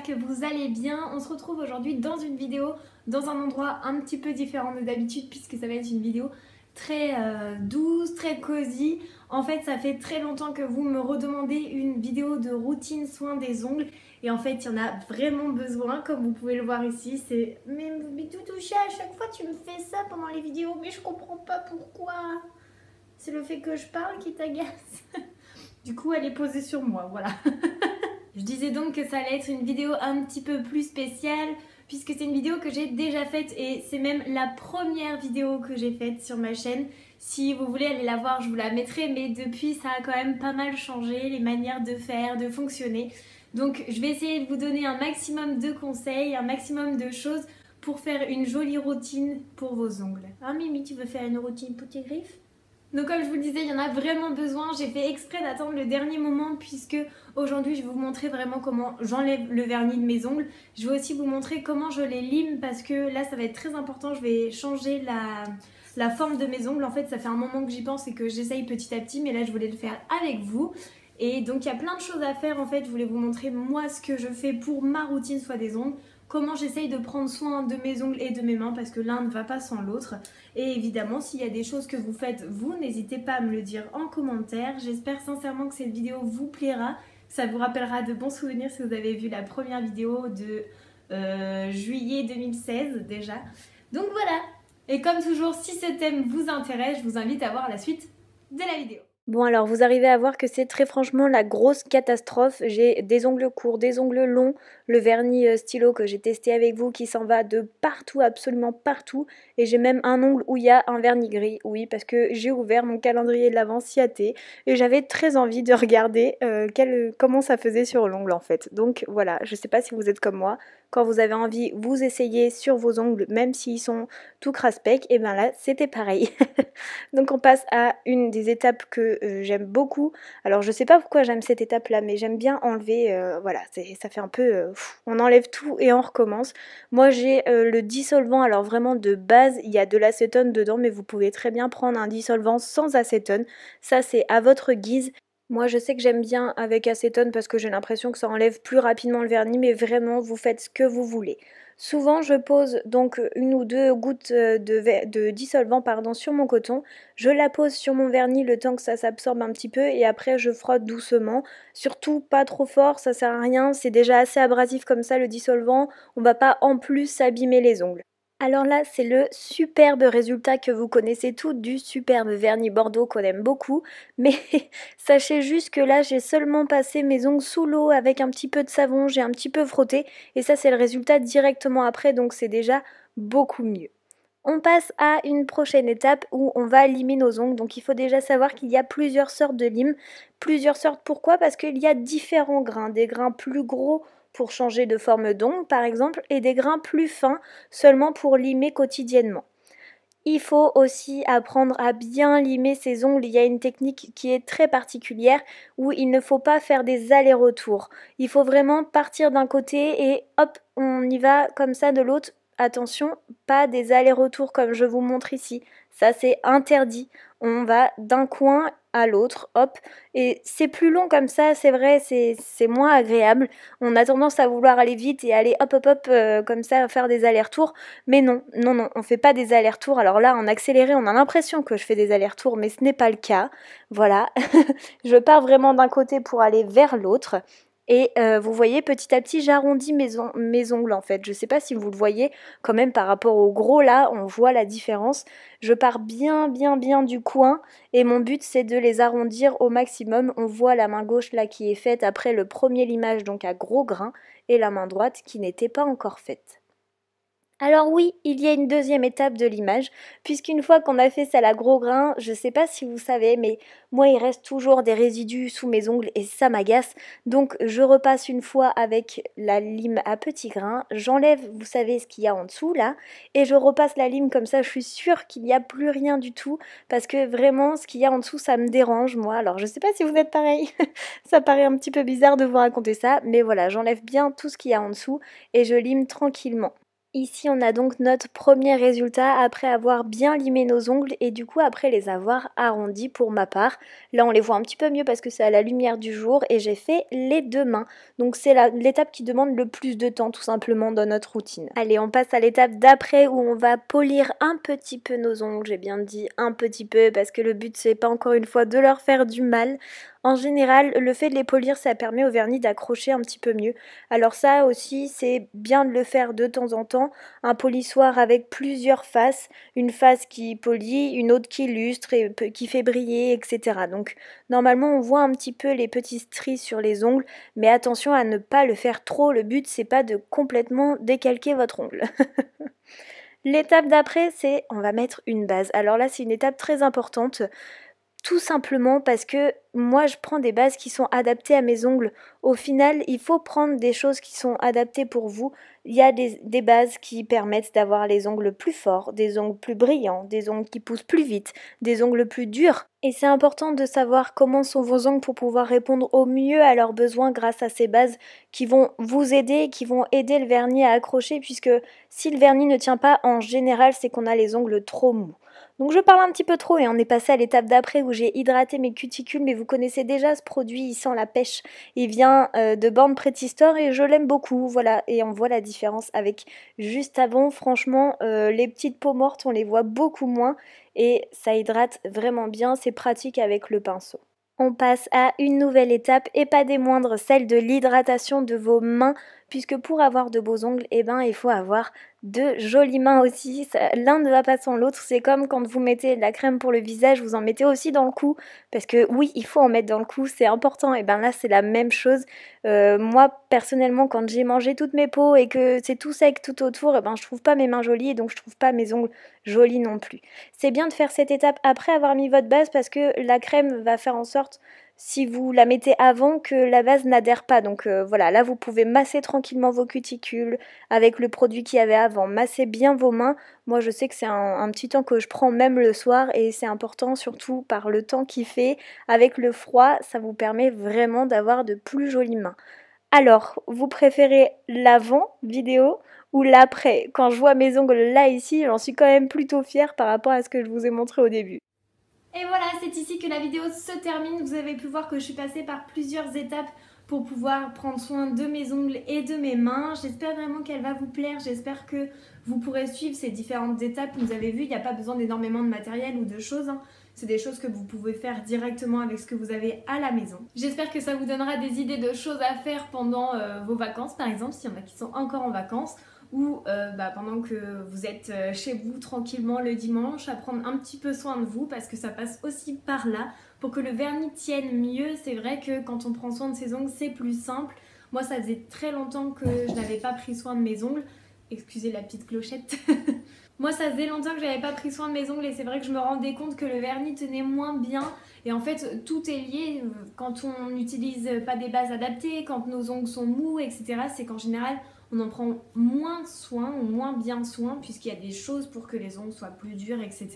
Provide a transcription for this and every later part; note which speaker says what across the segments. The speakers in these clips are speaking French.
Speaker 1: que vous allez bien. On se retrouve aujourd'hui dans une vidéo, dans un endroit un petit peu différent de d'habitude puisque ça va être une vidéo très douce, très cosy. En fait, ça fait très longtemps que vous me redemandez une vidéo de routine soin des ongles et en fait, il y en a vraiment besoin, comme vous pouvez le voir ici. C'est mais Toutoucha, à chaque fois tu me fais ça pendant les vidéos, mais je comprends pas pourquoi. C'est le fait que je parle qui t'agace. Du coup, elle est posée sur moi, voilà. Je disais donc que ça allait être une vidéo un petit peu plus spéciale puisque c'est une vidéo que j'ai déjà faite et c'est même la première vidéo que j'ai faite sur ma chaîne. Si vous voulez aller la voir, je vous la mettrai, mais depuis ça a quand même pas mal changé, les manières de faire, de fonctionner. Donc je vais essayer de vous donner un maximum de conseils, un maximum de choses pour faire une jolie routine pour vos ongles. Hein Mimi, tu veux faire une routine pour tes griffes ? Donc comme je vous le disais, il y en a vraiment besoin. J'ai fait exprès d'attendre le dernier moment puisque aujourd'hui je vais vous montrer vraiment comment j'enlève le vernis de mes ongles. Je vais aussi vous montrer comment je les lime parce que là ça va être très important. Je vais changer la forme de mes ongles. En fait ça fait un moment que j'y pense et que j'essaye petit à petit, mais là je voulais le faire avec vous. Et donc il y a plein de choses à faire en fait. Je voulais vous montrer moi ce que je fais pour ma routine soin des ongles. Comment j'essaye de prendre soin de mes ongles et de mes mains parce que l'un ne va pas sans l'autre. Et évidemment, s'il y a des choses que vous faites vous, n'hésitez pas à me le dire en commentaire. J'espère sincèrement que cette vidéo vous plaira, que ça vous rappellera de bons souvenirs si vous avez vu la première vidéo de juillet 2016 déjà. Donc voilà. Et comme toujours, si ce thème vous intéresse, je vous invite à voir la suite de la vidéo.
Speaker 2: Bon alors vous arrivez à voir que c'est très franchement la grosse catastrophe. J'ai des ongles courts, des ongles longs, le vernis stylo que j'ai testé avec vous qui s'en va de partout, absolument partout. Et j'ai même un ongle où il y a un vernis gris, oui, parce que j'ai ouvert mon calendrier de l'Avent Ciaté et j'avais très envie de regarder comment ça faisait sur l'ongle en fait. Donc voilà, je sais pas si vous êtes comme moi, quand vous avez envie, vous essayez sur vos ongles, même s'ils sont tout craspec, et bien là c'était pareil. Donc on passe à une des étapes que j'aime beaucoup. Alors je sais pas pourquoi j'aime cette étape là, mais j'aime bien enlever, voilà, ça fait un peu, on enlève tout et on recommence. Moi j'ai le dissolvant, alors vraiment de base, il y a de l'acétone dedans, mais vous pouvez très bien prendre un dissolvant sans acétone. Ça c'est à votre guise. Moi je sais que j'aime bien avec acétone parce que j'ai l'impression que ça enlève plus rapidement le vernis, mais vraiment vous faites ce que vous voulez. Souvent je pose donc une ou deux gouttes de dissolvant sur mon coton, je la pose sur mon vernis le temps que ça s'absorbe un petit peu et après je frotte doucement, surtout pas trop fort, ça sert à rien, c'est déjà assez abrasif comme ça le dissolvant, on va pas en plus s'abîmer les ongles. Alors là, c'est le superbe résultat que vous connaissez tous du superbe vernis Bordeaux qu'on aime beaucoup. Mais sachez juste que là, j'ai seulement passé mes ongles sous l'eau avec un petit peu de savon, j'ai un petit peu frotté. Et ça, c'est le résultat directement après, donc c'est déjà beaucoup mieux. On passe à une prochaine étape où on va limer nos ongles. Donc il faut déjà savoir qu'il y a plusieurs sortes de limes. Plusieurs sortes, pourquoi? Parce qu'il y a différents grains. Des grains plus gros pour changer de forme d'ongle par exemple, et des grains plus fins seulement pour limer quotidiennement. Il faut aussi apprendre à bien limer ses ongles. Il y a une technique qui est très particulière où il ne faut pas faire des allers-retours. Il faut vraiment partir d'un côté et hop, on y va comme ça de l'autre. Attention, pas des allers-retours comme je vous montre ici. Ça, c'est interdit. On va d'un coin à l'autre, hop. Et c'est plus long comme ça, c'est vrai, c'est moins agréable. On a tendance à vouloir aller vite et aller hop, hop, hop, comme ça, faire des allers-retours. Mais non, non, non, on fait pas des allers-retours. Alors là, en accéléré, on a l'impression que je fais des allers-retours, mais ce n'est pas le cas. Voilà, je pars vraiment d'un côté pour aller vers l'autre. Et vous voyez, petit à petit, j'arrondis mes ongles en fait. Je sais pas si vous le voyez, quand même par rapport au gros là, on voit la différence. Je pars bien, bien, bien du coin et mon but c'est de les arrondir au maximum. On voit la main gauche là qui est faite après le premier limage, donc à gros grains, et la main droite qui n'était pas encore faite. Alors oui, il y a une deuxième étape de l'image, puisqu'une fois qu'on a fait ça à gros grain, je sais pas si vous savez, mais moi il reste toujours des résidus sous mes ongles et ça m'agace. Donc je repasse une fois avec la lime à petits grains, j'enlève, vous savez, ce qu'il y a en dessous là, et je repasse la lime comme ça, je suis sûre qu'il n'y a plus rien du tout, parce que vraiment ce qu'il y a en dessous ça me dérange moi. Alors je sais pas si vous êtes pareil, ça paraît un petit peu bizarre de vous raconter ça, mais voilà, j'enlève bien tout ce qu'il y a en dessous et je lime tranquillement. Ici, on a donc notre premier résultat après avoir bien limé nos ongles et du coup après les avoir arrondis pour ma part. Là, on les voit un petit peu mieux parce que c'est à la lumière du jour et j'ai fait les deux mains. Donc c'est l'étape qui demande le plus de temps tout simplement dans notre routine. Allez, on passe à l'étape d'après où on va polir un petit peu nos ongles. J'ai bien dit un petit peu parce que le but c'est pas encore une fois de leur faire du mal. En général, le fait de les polir, ça permet au vernis d'accrocher un petit peu mieux. Alors ça aussi, c'est bien de le faire de temps en temps. Un polissoir avec plusieurs faces, une face qui polit, une autre qui illustre et qui fait briller, etc. Donc normalement, on voit un petit peu les petits stries sur les ongles, mais attention à ne pas le faire trop. Le but, c'est pas de complètement décalquer votre ongle. L'étape d'après, c'est on va mettre une base. Alors là, c'est une étape très importante. Tout simplement parce que moi je prends des bases qui sont adaptées à mes ongles. Au final, il faut prendre des choses qui sont adaptées pour vous. Il y a des bases qui permettent d'avoir les ongles plus forts, des ongles plus brillants, des ongles qui poussent plus vite, des ongles plus durs. Et c'est important de savoir comment sont vos ongles pour pouvoir répondre au mieux à leurs besoins grâce à ces bases qui vont vous aider, qui vont aider le vernis à accrocher, puisque si le vernis ne tient pas, en général, c'est qu'on a les ongles trop mous. Donc je parle un petit peu trop et on est passé à l'étape d'après où j'ai hydraté mes cuticules, mais vous connaissez déjà ce produit, il sent la pêche. Il vient de Born Pretty Store et je l'aime beaucoup, voilà. Et on voit la différence avec juste avant, franchement, les petites peaux mortes, on les voit beaucoup moins et ça hydrate vraiment bien, c'est pratique avec le pinceau. On passe à une nouvelle étape et pas des moindres, celle de l'hydratation de vos mains, puisque pour avoir de beaux ongles, eh ben, il faut avoir de jolies mains aussi. L'un ne va pas sans l'autre, c'est comme quand vous mettez de la crème pour le visage, vous en mettez aussi dans le cou, parce que oui, il faut en mettre dans le cou, c'est important, et ben là c'est la même chose. Moi personnellement, quand j'ai mangé toutes mes peaux et que c'est tout sec tout autour, eh ben, je trouve pas mes mains jolies et donc je trouve pas mes ongles jolis non plus. C'est bien de faire cette étape après avoir mis votre base parce que la crème va faire en sorte, si vous la mettez avant, que la base n'adhère pas. Donc voilà, là vous pouvez masser tranquillement vos cuticules avec le produit qu'il y avait avant. Massez bien vos mains. Moi je sais que c'est un petit temps que je prends même le soir et c'est important surtout par le temps qu'il fait. Avec le froid, ça vous permet vraiment d'avoir de plus jolies mains. Alors, vous préférez l'avant vidéo ou l'après? Quand je vois mes ongles là ici, j'en suis quand même plutôt fière par rapport à ce que je vous ai montré au début.
Speaker 1: Et voilà, c'est ici que la vidéo se termine. Vous avez pu voir que je suis passée par plusieurs étapes pour pouvoir prendre soin de mes ongles et de mes mains. J'espère vraiment qu'elle va vous plaire. J'espère que vous pourrez suivre ces différentes étapes. Vous avez vu, il n'y a pas besoin d'énormément de matériel ou de choses. C'est des choses que vous pouvez faire directement avec ce que vous avez à la maison. J'espère que ça vous donnera des idées de choses à faire pendant vos vacances, par exemple, s'il y en a qui sont encore en vacances, ou pendant que vous êtes chez vous tranquillement le dimanche, à prendre un petit peu soin de vous parce que ça passe aussi par là pour que le vernis tienne mieux. C'est vrai que quand on prend soin de ses ongles, c'est plus simple. Moi, ça faisait très longtemps que je n'avais pas pris soin de mes ongles. Excusez la petite clochette. Moi, ça faisait longtemps que j'avais pas pris soin de mes ongles et c'est vrai que je me rendais compte que le vernis tenait moins bien. Et en fait, tout est lié. Quand on n'utilise pas des bases adaptées, quand nos ongles sont mous, etc., c'est qu'en général, on en prend moins soin ou moins bien soin puisqu'il y a des choses pour que les ongles soient plus durs, etc.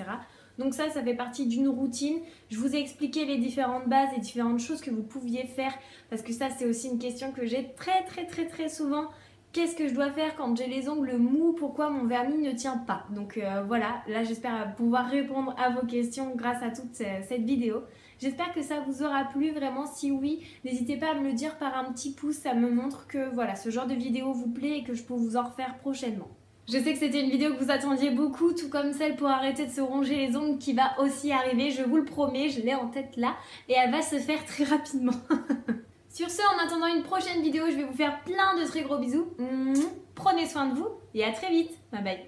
Speaker 1: Donc ça fait partie d'une routine. Je vous ai expliqué les différentes bases, les différentes choses que vous pouviez faire parce que ça, c'est aussi une question que j'ai très souvent. Qu'est-ce que je dois faire quand j'ai les ongles mous? Pourquoi mon vernis ne tient pas? Donc voilà, là j'espère pouvoir répondre à vos questions grâce à toute cette vidéo. J'espère que ça vous aura plu, vraiment. Si oui, n'hésitez pas à me le dire par un petit pouce, ça me montre que voilà, ce genre de vidéo vous plaît et que je peux vous en refaire prochainement. Je sais que c'était une vidéo que vous attendiez beaucoup, tout comme celle pour arrêter de se ronger les ongles qui va aussi arriver, je vous le promets, je l'ai en tête là et elle va se faire très rapidement. Sur ce, en attendant une prochaine vidéo, je vais vous faire plein de très gros bisous. Prenez soin de vous et à très vite. Bye bye.